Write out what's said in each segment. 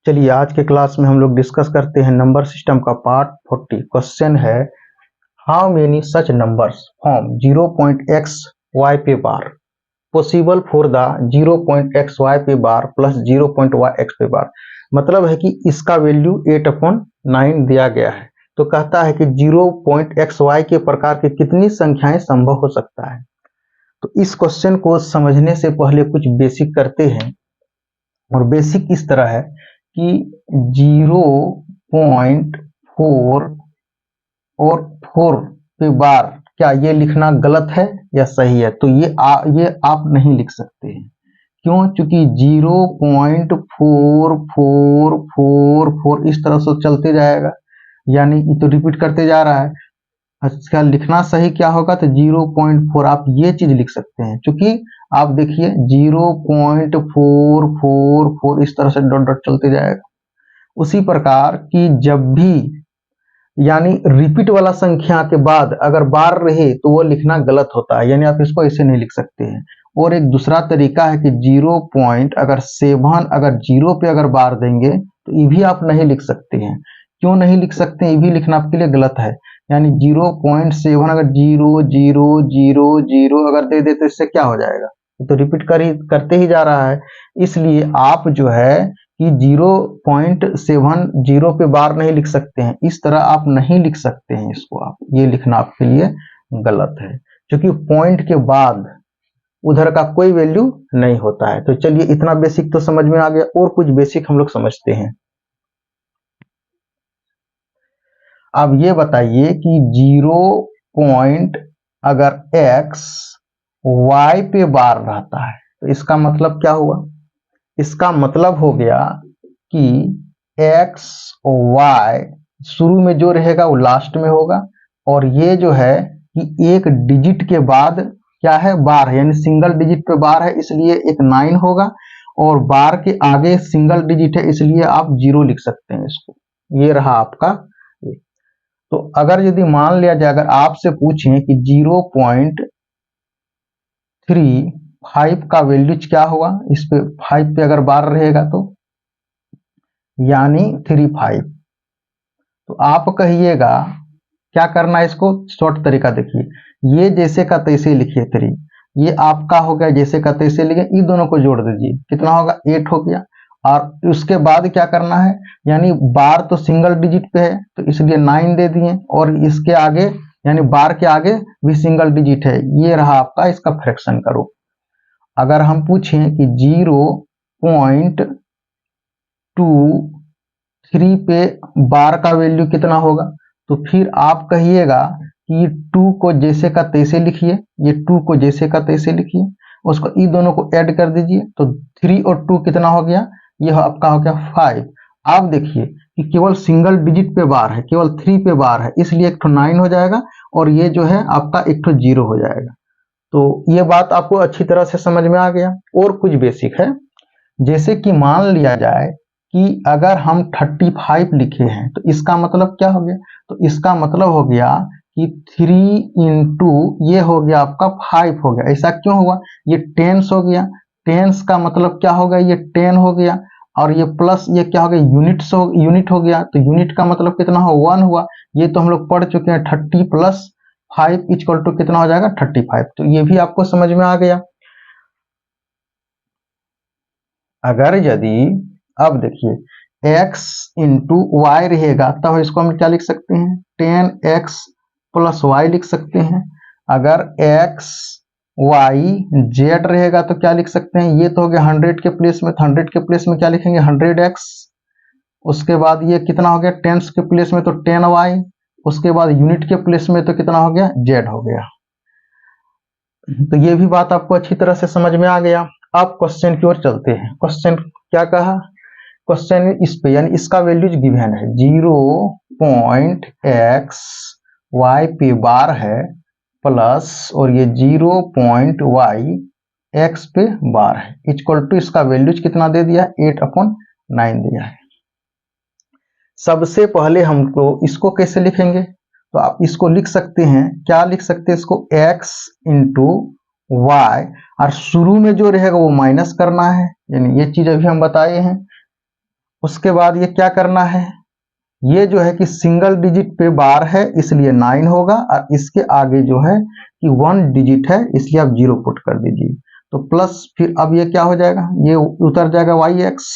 चलिए आज के क्लास में हम लोग डिस्कस करते हैं नंबर सिस्टम का पार्ट 40। क्वेश्चन है how many such numbers from 0.xy पे बार पॉसिबल फॉर द 0.xy पे बार प्लस 0.yx पे बार। मतलब है कि इसका वैल्यू 8/9 दिया गया है, तो कहता है कि 0.xy के प्रकार की कितनी संख्याएं संभव हो सकता है। तो इस क्वेश्चन को समझने से पहले कुछ बेसिक करते हैं, और बेसिक इस तरह है कि 0.4 और 4 पे बार क्या ये लिखना गलत है या सही है? तो ये आप नहीं लिख सकते हैं। क्यों? क्योंकि 0.4444 इस तरह से चलते जाएगा, यानी ये तो रिपीट करते जा रहा है। अच्छा, लिखना सही क्या होगा? तो 0.4 आप ये चीज लिख सकते हैं, क्योंकि आप देखिए 0.444 इस तरह से डॉट डॉट चलते जाएगा। उसी प्रकार की जब भी यानी रिपीट वाला संख्या के बाद अगर बार रहे तो वो लिखना गलत होता है, यानी आप इसको ऐसे नहीं लिख सकते हैं। और एक दूसरा तरीका है कि 0.7 अगर 0 पे अगर बार देंगे तो ये भी आप नहीं लिख सकते हैं। क्यों नहीं लिख सकते? ये भी लिखना आपके लिए गलत है। यानी 0.7 अगर 0 अगर दे दे तो इससे क्या हो जाएगा? तो रिपीट करते ही जा रहा है। इसलिए आप जो है कि 0.70 पे बार नहीं लिख सकते हैं, इस तरह आप नहीं लिख सकते हैं इसको। आप ये लिखना आपके लिए गलत है, क्योंकि पॉइंट के बाद उधर का कोई वैल्यू नहीं होता है। तो चलिए इतना बेसिक तो समझ में आ गया, और कुछ बेसिक हम लोग समझते हैं। अब ये बताइए कि 0. अगर x y पे बार रहता है तो इसका मतलब क्या हुआ? इसका मतलब हो गया कि x y शुरू में जो रहेगा वो लास्ट में होगा, और ये जो है कि एक डिजिट के बाद क्या है? बार है, यानी सिंगल डिजिट पे बार है इसलिए एक 9 होगा, और बार के आगे सिंगल डिजिट है इसलिए आप 0 लिख सकते हैं इसको। ये रहा आपका। तो अगर यदि मान लिया जाए, अगर आपसे पूछें कि 0.35 का वैल्यू क्या होगा, इस पे 5 पे अगर बार रहेगा तो यानी 35, तो आप कहिएगा क्या करना है? इसको शॉर्ट तरीका देखिए, ये जैसे का तैसे लिखिए 3, ये आपका हो गया जैसे का तैसे लिखिए, इन दोनों को जोड़ दीजिए, कितना होगा? 8 हो गया। और उसके बाद क्या करना है? यानी बार तो सिंगल डिजिट पे है तो इसलिए 9 दे दिए, और इसके आगे यानी बार के आगे भी सिंगल डिजिट है, ये रहा आपका इसका फ्रैक्शन का रूप। अगर हम पूछें कि 0.23 पे बार का वैल्यू कितना होगा, तो फिर आप कहिएगा कि 2 को जैसे का तैसे लिखिए, ये 2 को जैसे का तैसे लिखिए, उसको ई दोनों को ऐड कर दीजिए, तो 3 और 2 कितना हो गया? ये आपका हो गया 5। आप देखिए कि केवल सिंगल डिजिट पे बार है, केवल 3 पे बार है, इसलिए एक 9 हो जाएगा, और ये जो है आपका एक 0 हो जाएगा। तो ये बात आपको अच्छी तरह से समझ में आ गया। और कुछ बेसिक है, जैसे कि मान लिया जाए कि अगर हम 35 लिखे हैं तो इसका मतलब क्या हो गया? तो इसका मतलब हो गया कि 3 इंटू ये हो गया आपका 5 हो गया। ऐसा क्यों हुआ? ये टेंस हो गया, टेंस का मतलब क्या हो गया? ये 10 हो गया, और ये प्लस ये क्या हो गया? यूनिट हो गया। तो यूनिट का मतलब कितना हो? 1 हुआ। ये तो हम लोग पढ़ चुके हैं, 30 + 5 = कितना हो जाएगा? 35। तो ये भी आपको समझ में आ गया। अगर यदि अब देखिए x इंटू वाई रहेगा तब इसको हम क्या लिख सकते हैं? 10x + y लिख सकते हैं। अगर x y z रहेगा तो क्या लिख सकते हैं? ये तो हो गया 100 के प्लेस में, तो 100 के प्लेस में क्या लिखेंगे? 100x। उसके बाद ये कितना हो गया? टेंस के प्लेस में तो 10y। उसके बाद यूनिट के प्लेस में तो कितना हो गया? z हो गया। तो ये भी बात आपको अच्छी तरह से समझ में आ गया। अब क्वेश्चन की ओर चलते हैं। क्वेश्चन क्या कहा? क्वेश्चन इस पे यानी इसका वैल्यूज गिवन है, 0.x y पे बार है प्लस, और ये 0.y x पे बार है, इक्वल टू इसका वैल्यूज कितना दे दिया? 8/9 दिया है। सबसे पहले हमको इसको कैसे लिखेंगे? तो आप इसको लिख सकते हैं, क्या लिख सकते हैं इसको? x इंटू वाई, और शुरू में जो रहेगा वो माइनस करना है, यानी ये चीज अभी हम बताए हैं। उसके बाद ये क्या करना है, ये जो है कि सिंगल डिजिट पे बार है इसलिए 9 होगा, और इसके आगे जो है कि 1 डिजिट है इसलिए आप 0 पुट कर दीजिए। तो प्लस फिर अब ये क्या हो जाएगा, ये उतर जाएगा वाई एक्स।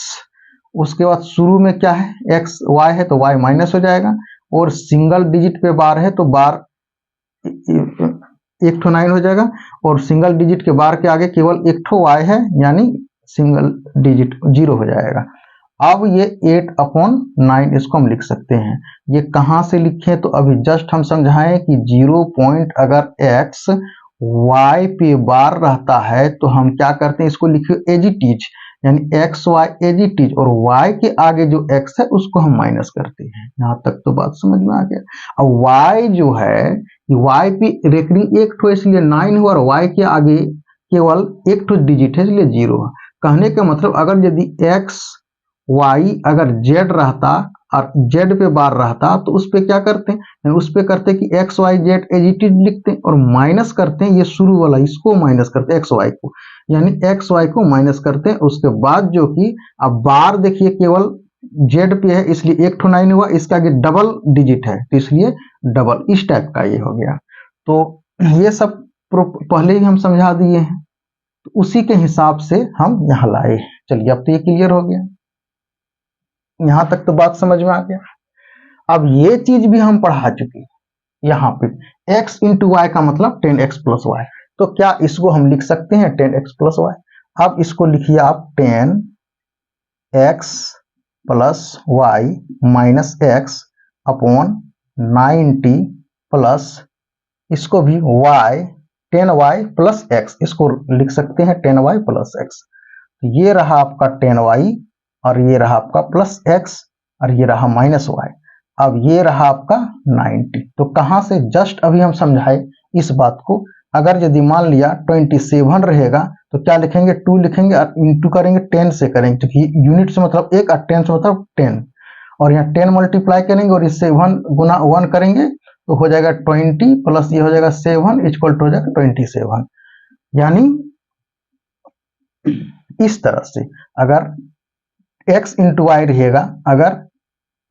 उसके बाद शुरू में क्या है, एक्स वाई है तो वाई माइनस हो जाएगा, और सिंगल डिजिट पे बार है तो बार एक ठो 9 हो जाएगा, और सिंगल डिजिट के बार के आगे केवल एक ठो वाई है यानी सिंगल डिजिट 0 हो जाएगा। अब ये 8/9 इसको हम लिख सकते हैं। ये कहाँ से लिखें, तो अभी जस्ट हम समझाएं कि 0 पॉइंट अगर x y पे बार रहता है तो हम क्या करते हैं, इसको लिखिए एज इट इज, यानी x y as it is, और y के आगे जो x है उसको हम माइनस करते हैं। यहाँ तक तो बात समझ में आ गया। अब y जो है, y पे रेकरिंग एक ठो इसलिए 9 हुआ, और y के आगे केवल एक ठो डिजिट है इसलिए 0 है। कहने का मतलब अगर यदि x y अगर z रहता और z पे बार रहता तो उस पे क्या करते हैं, उस पे करते कि x y z as it is लिखते हैं, और माइनस करते हैं ये शुरू वाला, इसको माइनस करते हैं x y को, यानी x y को माइनस करते हैं। उसके बाद जो कि अब बार देखिए केवल z पे है इसलिए एक ठो 9 हुआ, इसका आगे डबल डिजिट है तो इसलिए डबल, इस टाइप का ये हो गया। तो ये सब पहले ही हम समझा दिए हैं, तो उसी के हिसाब से हम यहाँ लाए। चलिए अब तो ये क्लियर हो गया, यहां तक तो बात समझ में आ गया। अब ये चीज भी हम पढ़ा चुके, यहाँ पे x इंटू वाई का मतलब 10x प्लस वाई, तो क्या इसको हम लिख सकते हैं 10x प्लस वाई। अब इसको लिखिए आप 10x plus y minus x upon 90 plus, इसको भी y 10y प्लस x, इसको लिख सकते हैं 10y प्लस x। ये रहा आपका 10y, और ये रहा आपका प्लस x, और ये रहा माइनस y। अब ये रहा आपका 90। तो कहां से, जस्ट अभी हम समझाए इस बात को। अगर यदि मान लिया 27 रहेगा तो क्या लिखेंगे, 2 लिखेंगे और इंटू करेंगे 10 से करेंगे, क्योंकि यूनिट से मतलब 1 और 10 से मतलब 10, और यहाँ 10 मल्टीप्लाई करेंगे और इससे 1 गुना 1 करेंगे तो हो जाएगा 20 प्लस ये हो जाएगा 7 इक्वल टू हो जाएगा 27। यानी इस तरह से अगर x इंटू वाई रहेगा, अगर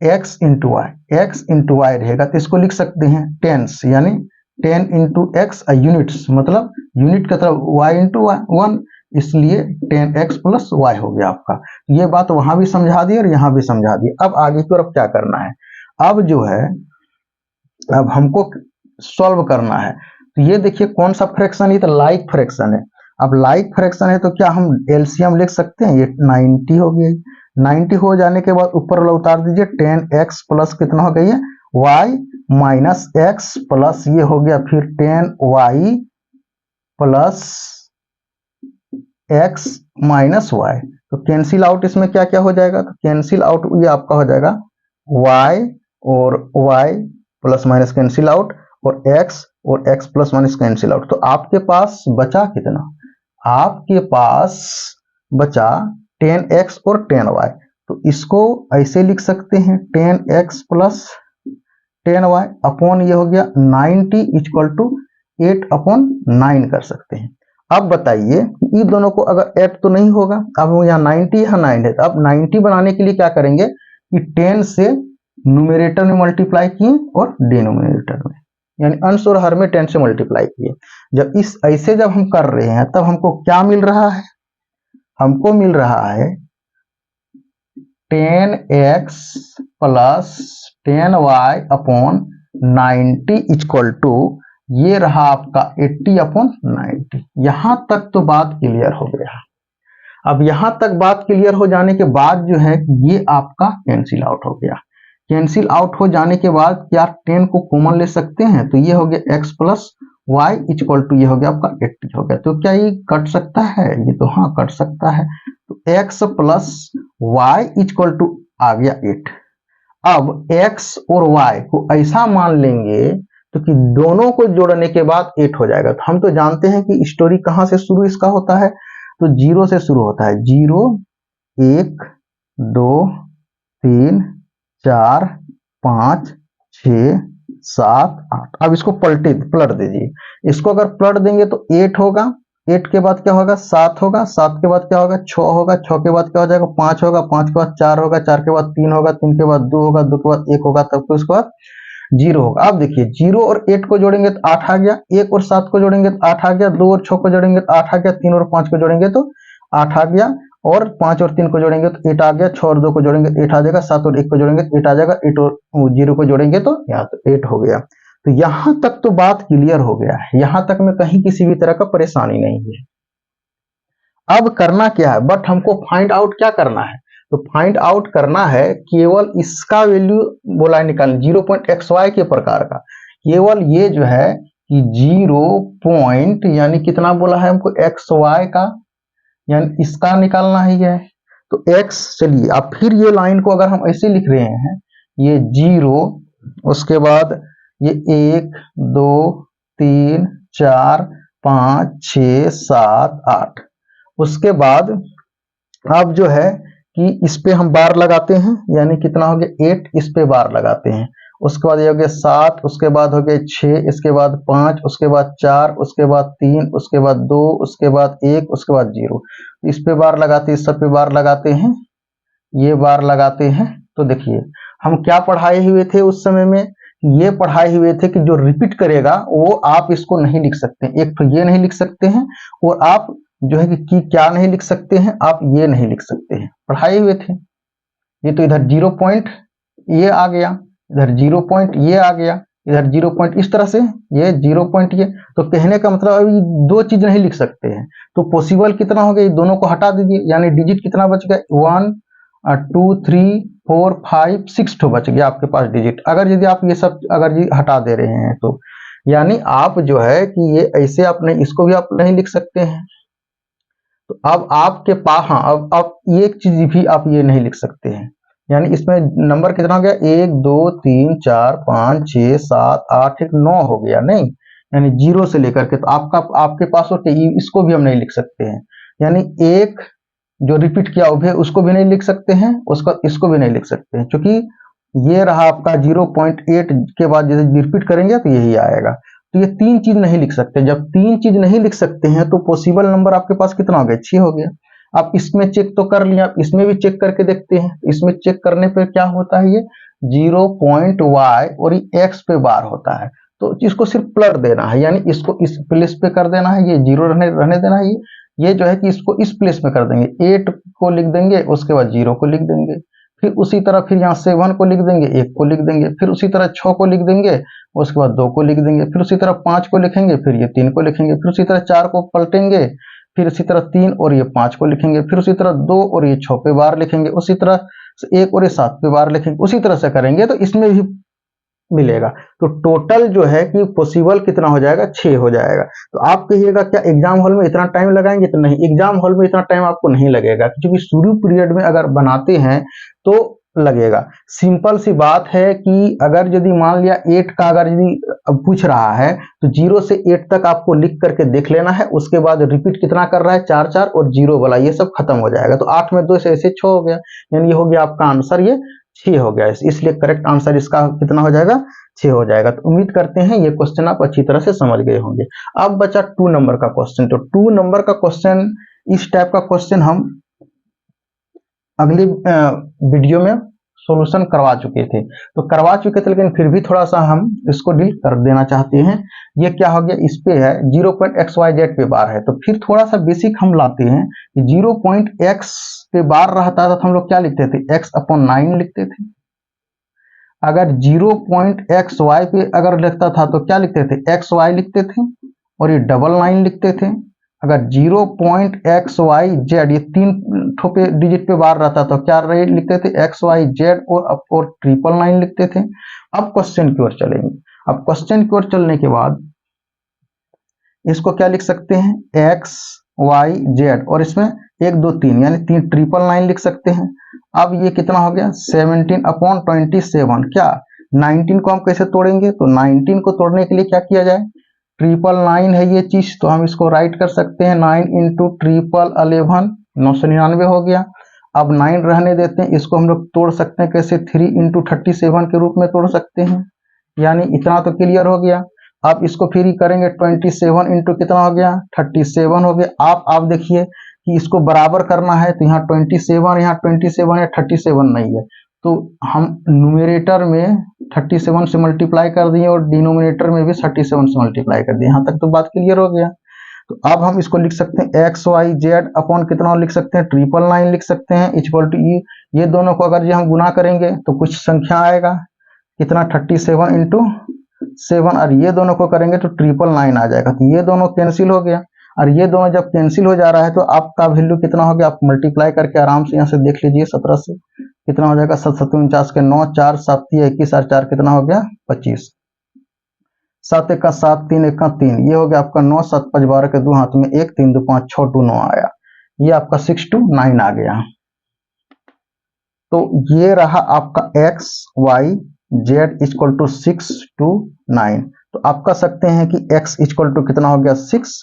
x इंटू वाई रहेगा तो इसको लिख सकते हैं टेंस, यानी 10 इंटू एक्स यूनिट्स, मतलब यूनिट का तरफ y इंटू 1, इसलिए 10x प्लस वाई हो गया आपका। ये बात वहां भी समझा दी और यहाँ भी समझा दी। अब आगे की तरफ क्या करना है, अब जो है अब हमको सॉल्व करना है। तो ये देखिए कौन सा फ्रैक्शन है, तो लाइक फ्रैक्शन है। अब लाइक फ्रैक्शन है तो क्या हम एलसीएम लिख सकते हैं, ये 90 हो गया। 90 हो जाने के बाद ऊपर वाला उतार दीजिए, 10x प्लस कितना हो गई है y माइनस x प्लस ये हो गया फिर 10y plus x minus y। तो कैंसिल आउट इसमें क्या क्या हो जाएगा, तो कैंसिल आउट ये आपका हो जाएगा y और y plus minus cancel out, और x और x plus minus cancel out. तो आपके पास बचा कितना, आपके पास बचा 10x और 10y। तो इसको ऐसे लिख सकते हैं 10x प्लस 10y अपॉन ये हो गया 90 इक्वल टू 8/9 कर सकते हैं। अब बताइए ये दोनों को अगर ऐड तो नहीं होगा, अब यहाँ 90 यहाँ 9 है, तो अब 90 बनाने के लिए क्या करेंगे कि 10 से न्यूमरेटर में मल्टीप्लाई किए और डिनोमिनेटर में, यानी अंश और हर में 10 से मल्टीप्लाई किए। जब इस ऐसे जब हम कर रहे हैं तब हमको क्या मिल रहा है, हमको मिल रहा है 10x plus 10y upon 90 equal to ये रहा आपका 80/90। यहां तक तो बात क्लियर हो गया। अब यहां तक बात क्लियर हो जाने के बाद जो है ये आपका कैंसिल आउट हो गया। कैंसिल आउट हो जाने के बाद क्या 10 को कॉमन ले सकते हैं, तो ये हो गया x plus y equal to ये हो गया आपका 80 हो गया। तो क्या ये कट सकता है, ये तो हाँ कट सकता है। तो x plus y equal to आ गया 8। अब x और y को ऐसा मान लेंगे तो कि दोनों को जोड़ने के बाद 8 हो जाएगा। तो हम तो जानते हैं कि स्टोरी कहां से शुरू इसका होता है, तो 0 से शुरू होता है। 0 1 2 3 4 5 6 7 8। अब इसको पलट दीजिए, इसको अगर पलट देंगे तो 8 होगा, 8 के बाद क्या होगा 7 होगा, 7 के बाद क्या होगा 6 होगा, 6 के बाद क्या हो जाएगा 5 होगा, 5 के बाद 4 होगा, 4 के बाद 3 होगा, 3 के बाद 2 होगा, 2 के बाद 1 होगा, तब तो उसके बाद 0 होगा। अब देखिए 0 और 8 को जोड़ेंगे तो 8 आ गया, 1 और 7 को जोड़ेंगे तो 8 आ गया, 2 और 6 को जोड़ेंगे तो 8 आ गया, 3 और 5 को जोड़ेंगे तो 8 आ गया, और 5 और 3 को जोड़ेंगे तो 8 आ गया, 6 और 2 को जोड़ेंगे तो 8 आ जाएगा, 7 और 1 को जोड़ेंगे तो 8 आ जाएगा, 8 और 0 को जोड़ेंगे तो यहाँ तो 8 हो गया। तो यहां तक तो बात क्लियर हो गया है, यहां तक में कहीं किसी भी तरह का परेशानी नहीं है। अब करना क्या है, बट हमको फाइंड आउट क्या करना है, तो फाइंड आउट करना है केवल इसका वैल्यू बोला है निकाल 0.xy के प्रकार का, केवल ये जो है कि 0 पॉइंट यानी कितना बोला है हमको xy का, यानी इसका निकालना ही है। तो x, चलिए अब फिर ये लाइन को अगर हम ऐसे लिख रहे हैं, ये 0, उसके बाद ये 1 2 3 4 5 6 7 8, उसके बाद अब जो है कि इस पे हम बार लगाते हैं, यानी कितना हो गया 8, इस पे बार लगाते हैं, उसके बाद ये हो गया 7, उसके बाद हो गया 6, इसके बाद 5, उसके बाद 4, उसके बाद 3, उसके बाद 2, उसके बाद 1, उसके बाद 0, इस पे बार लगाते हैं, इस सब पे बार लगाते हैं, ये बार लगाते हैं। तो देखिए हम क्या पढ़ाए हुए थे उस समय में, ये पढ़ाए हुए थे कि जो रिपीट करेगा वो आप इसको नहीं लिख सकते, एक तो ये नहीं लिख सकते हैं, और आप जो है कि क्या नहीं लिख सकते हैं, आप ये नहीं लिख सकते हैं, पढ़ाए हुए थे। ये तो इधर 0 पॉइंट ये आ गया, इधर 0 पॉइंट ये आ गया, इधर 0 पॉइंट इस तरह से, ये 0 पॉइंट ये, तो कहने का मतलब अभी दो चीज नहीं लिख सकते हैं। तो पॉसिबल कितना हो गया, ये दोनों को हटा दीजिए, यानी डिजिट कितना बच गया 1 2 3 4 5 6 तो बच गया आपके पास डिजिट, अगर यदि आप ये सब अगर ये हटा दे रहे हैं तो, यानी आप जो है कि ये ऐसे आप नहीं, इसको भी आप नहीं लिख सकते हैं। तो अब आपके पास, हाँ अब एक चीज भी आप ये नहीं लिख सकते हैं, यानी इसमें नंबर कितना हो गया 1 2 3 4 5 6 7 8 9 हो गया, नहीं यानी 0 से लेकर के, तो आपके पास इसको भी हम नहीं लिख सकते हैं, यानी एक जो रिपीट किया वो उसको भी नहीं लिख सकते हैं, उसका इसको भी नहीं लिख सकते हैं, क्योंकि ये रहा आपका 0.8 के बाद जैसे रिपीट करेंगे तो यही आएगा। तो ये तीन चीज नहीं लिख सकते, जब तीन चीज नहीं लिख सकते हैं तो पॉसिबल नंबर आपके पास कितना हो गया 6 हो गया। आप इसमें चेक तो कर लिया, आप इसमें भी चेक करके देखते हैं, इसमें चेक करने पे क्या होता है, ये 0.y और ये x पे बार होता है, तो इसको सिर्फ प्लट देना है, यानी इसको इस प्लेस पे कर देना है, ये 0 रहने देना है, ये जो है कि इसको इस प्लेस में कर देंगे, 8 को लिख देंगे, उसके बाद 0 को लिख देंगे, फिर उसी तरह फिर यहाँ 7 को लिख देंगे, 1 को लिख देंगे, फिर उसी तरह 6 को लिख देंगे, उसके बाद 2 को लिख देंगे, फिर उसी तरह 5 को लिखेंगे, फिर ये 3 को लिखेंगे, फिर उसी तरह 4 को पलटेंगे, फिर उसी तरह 3 और ये 5 को लिखेंगे, फिर उसी तरह 2 और ये 6 पे बार लिखेंगे, उसी तरह 1 और ये 7 पे बार लिखेंगे, उसी तरह से करेंगे तो इसमें भी मिलेगा। तो टोटल जो है कि पॉसिबल कितना हो जाएगा 6 हो जाएगा। तो आप कहिएगा क्या एग्जाम हॉल में इतना टाइम लगाएंगे, तो नहीं, एग्जाम हॉल में इतना टाइम आपको नहीं लगेगा, क्योंकि शुरू पीरियड में अगर बनाते हैं तो लगेगा। सिंपल सी बात है कि अगर यदि मान लिया 8 का अगर यदि पूछ रहा है तो 0 से 8 तक आपको लिख करके देख लेना है, उसके बाद रिपीट कितना कर रहा है 4 4 और 0 वाला, ये सब खत्म हो जाएगा। तो 8 में 2 से ऐसे 6 हो गया, यानी ये हो गया आपका आंसर, ये 6 हो गया, इसलिए करेक्ट आंसर इसका कितना हो जाएगा 6 हो जाएगा। तो उम्मीद करते हैं ये क्वेश्चन आप अच्छी तरह से समझ गए होंगे। अब बचा 2 नंबर का क्वेश्चन। तो 2 नंबर का क्वेश्चन, इस टाइप का क्वेश्चन हम अगले वीडियो में सॉल्यूशन करवा चुके थे, लेकिन फिर भी थोड़ा सा हम इसको डील कर देना चाहते हैं। ये क्या हो गया, इस पे है 0.xyz पे बार है, तो फिर थोड़ा सा बेसिक हम लाते हैं कि 0.x पे बार रहता था तो हम लोग क्या लिखते थे, x/9 लिखते थे। अगर 0.xy पे अगर लिखता था तो क्या लिखते थे, xy लिखते थे, और ये 999 लिखते थे। अगर 0.xyz ये 3 पे डिजिट पे बार रहता तो क्या लिखते थे, xyz और 999 लिखते थे। अब क्वेश्चन की ओर चलेंगे। अब क्वेश्चन की ओर चलने के बाद इसको क्या लिख सकते हैं, xyz और इसमें 1 2 3 यानी 3 999 लिख सकते हैं। अब ये कितना हो गया 17/27, क्या 19 को हम कैसे तोड़ेंगे, तो 19 को तोड़ने के लिए क्या किया जाए, 999 है ये चीज, तो हम इसको राइट कर सकते हैं 9 × 1111 999 हो गया। अब 9 रहने देते हैं, इसको हम लोग तोड़ सकते हैं कैसे, 3 × 37 के रूप में तोड़ सकते हैं, यानी इतना तो क्लियर हो गया। आप इसको फिर ही करेंगे 27 इंटू कितना हो गया 37 हो गया। आप देखिए कि इसको बराबर करना है तो यहाँ 27 यहाँ 27 है 37 नहीं है, तो हम न्यूमरेटर में 37 से मल्टीप्लाई कर दिए और डिनोमिनेटर में भी 37 से मल्टीप्लाई कर दिए। यहाँ तक तो बात क्लियर हो गया। तो अब हम इसको लिख सकते हैं एक्स वाई जेड अपॉन कितना लिख सकते हैं 999 लिख सकते हैं इक्वल टू ये दोनों को अगर हम गुना करेंगे तो कुछ संख्या आएगा कितना 37 इंटू 7 और ये दोनों को करेंगे तो 999 आ जाएगा। तो ये दोनों कैंसिल हो गया और ये दोनों जब कैंसिल हो जा रहा है तो आपका वैल्यू कितना हो गया, आप मल्टीप्लाई करके आराम से यहाँ से देख लीजिए 17 से कितना हो जाएगा 7 7 49 के 9 4 7 21 और 4 कितना हो गया 25, 7 1 7 3 1 3 ये हो गया आपका 9 7 5 12 के 2 हाथ में 1 3 2 5 6 2 9 आया, ये आपका 629 आ गया। तो ये रहा आपका x y z equal to 629। तो आप कह सकते हैं कि x इक्वल टू कितना हो गया 6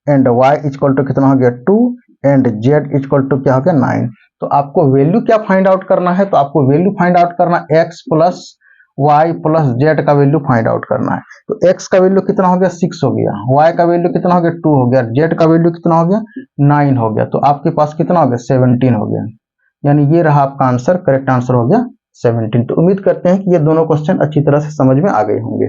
एंड y इक्वल टू कितना हो गया 2 एंड z इक्वल टू क्या हो गया 9। तो आपको वैल्यू क्या फाइंड आउट करना है, तो आपको वैल्यू फाइंड आउट करना x plus y plus z का वैल्यू फाइंड आउट करना है। तो x का वैल्यू कितना हो गया 6 हो गया, y का वैल्यू कितना हो गया 2 हो गया, z का वैल्यू कितना हो गया 9 हो गया। तो आपके पास कितना हो गया 17 हो गया, यानी ये रहा आपका आंसर, करेक्ट आंसर हो गया 17। तो उम्मीद करते हैं कि ये दोनों क्वेश्चन अच्छी तरह से समझ में आ गए होंगे।